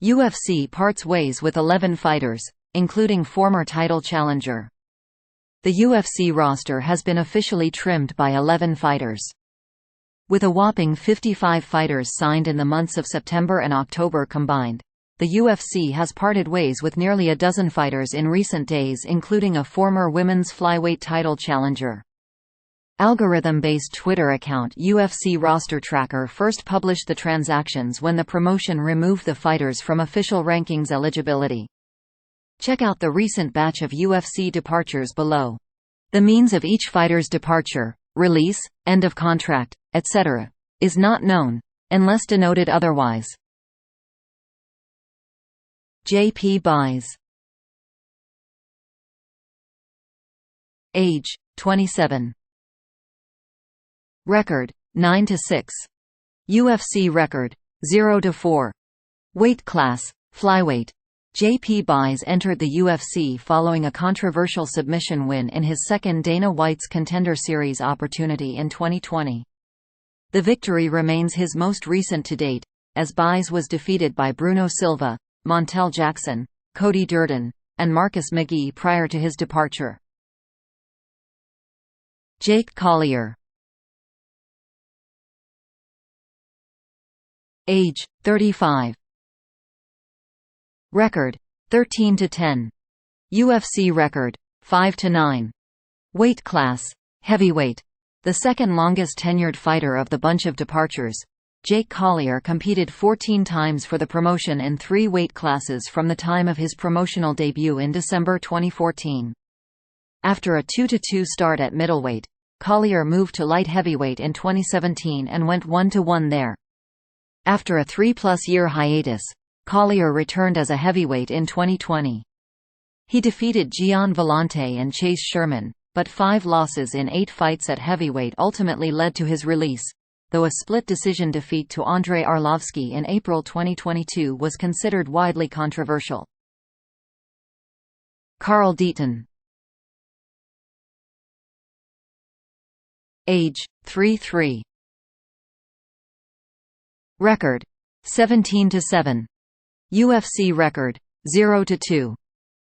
UFC parts ways with 11 fighters, including former title challenger. The UFC roster has been officially trimmed by 11 fighters. With a whopping 55 fighters signed in the months of September and October combined, the UFC has parted ways with nearly a dozen fighters in recent days, including a former women's flyweight title challenger. Algorithm-based Twitter account UFC Roster Tracker first published the transactions when the promotion removed the fighters from official rankings eligibility. Check out the recent batch of UFC departures below. The means of each fighter's departure, release, end of contract, etc., is not known, unless denoted otherwise. JP Buys. Age: 27. Record: 9-6. UFC record: 0-4. Weight class: flyweight. JP Buys entered the UFC following a controversial submission win in his second Dana White's Contender Series opportunity in 2020. The victory remains his most recent to date, as Buys was defeated by Bruno Silva, Montel Jackson, Cody Durden, and Marcus McGhee prior to his departure. Jake Collier. Age: 35. Record: 13-10. UFC record: 5-9. Weight class: heavyweight. The second longest tenured fighter of the bunch of departures, Jake Collier competed 14 times for the promotion in 3 weight classes from the time of his promotional debut in December 2014. After a 2-2 start at middleweight, Collier moved to light heavyweight in 2017 and went 1-1 there. After a 3-plus-year hiatus, Collier returned as a heavyweight in 2020. He defeated Gian Villante and Chase Sherman, but 5 losses in 8 fights at heavyweight ultimately led to his release, though a split decision defeat to Andrei Arlovski in April 2022 was considered widely controversial. Carl Deaton. Age: 33. Record: 17-7. UFC record: 0-2.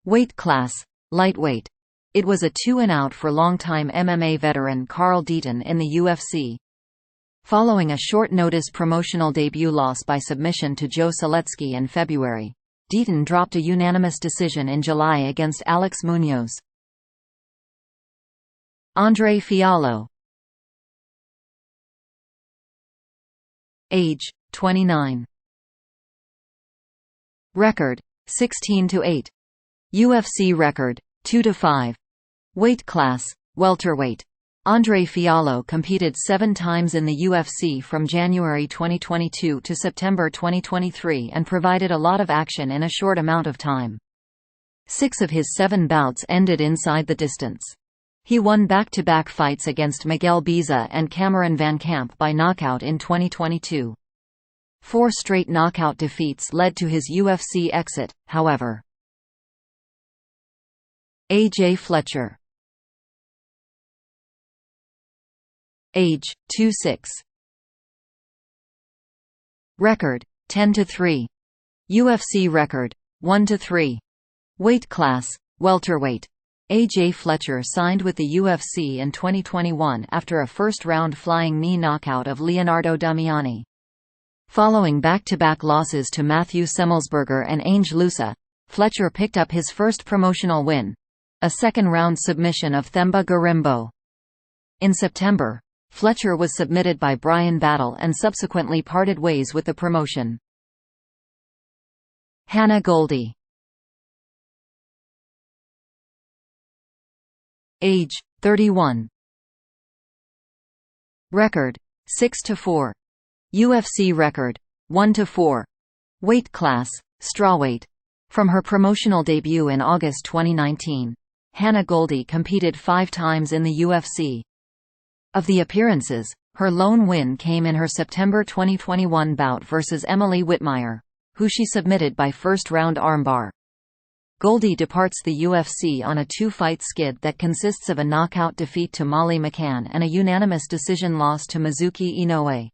Weight class: lightweight. It was a 2-and-out for longtime MMA veteran Carl Deaton in the UFC. Following a short-notice promotional debut loss by submission to Joe Seletsky in February, Deaton dropped a unanimous decision in July against Alex Munoz. Andre Fiallo. Age: 29. Record: 16-8. UFC record: 2-5. Weight class: welterweight. Andre Fiallo competed 7 times in the UFC from January 2022 to September 2023 and provided a lot of action in a short amount of time. 6 of his 7 bouts ended inside the distance. He won back-to-back fights against Miguel Biza and Cameron Van Camp by knockout in 2022. 4 straight knockout defeats led to his UFC exit, however. A.J. Fletcher. Age: 26. Record: 10-3. UFC record: 1-3. Weight class: welterweight. A.J. Fletcher signed with the UFC in 2021 after a first-round flying knee knockout of Leonardo Damiani. Following back-to-back losses to Matthew Semmelsberger and Ange Loosa, Fletcher picked up his first promotional win, a second-round submission of Themba Gorimbo. In September, Fletcher was submitted by Brian Battle and subsequently parted ways with the promotion. Hannah Goldy. Age: 31. Record: 6-4. UFC record: 1-4. Weight class: strawweight. From her promotional debut in August 2019, Hannah Goldy competed 5 times in the UFC. Of the appearances, her lone win came in her September 2021 bout versus Emily Whitmire, who she submitted by first-round armbar. Goldy departs the UFC on a 2-fight skid that consists of a knockout defeat to Molly McCann and a unanimous decision loss to Mizuki Inoue.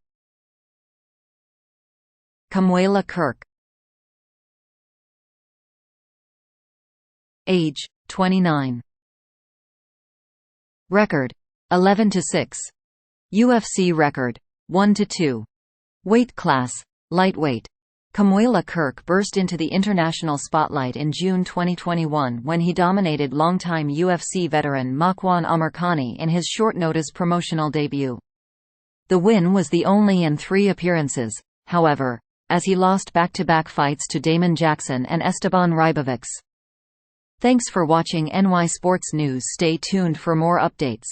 Kamuela Kirk. Age: 29. Record: 11-6. UFC record: 1-2. Weight class: lightweight. Kamuela Kirk burst into the international spotlight in June 2021 when he dominated longtime UFC veteran Makwan Amirkhani in his short-notice promotional debut. The win was the only in 3 appearances, however, as he lost back-to-back fights to Damon Jackson and Esteban Ribovics. Thanks for watching NY Sports News. Stay tuned for more updates.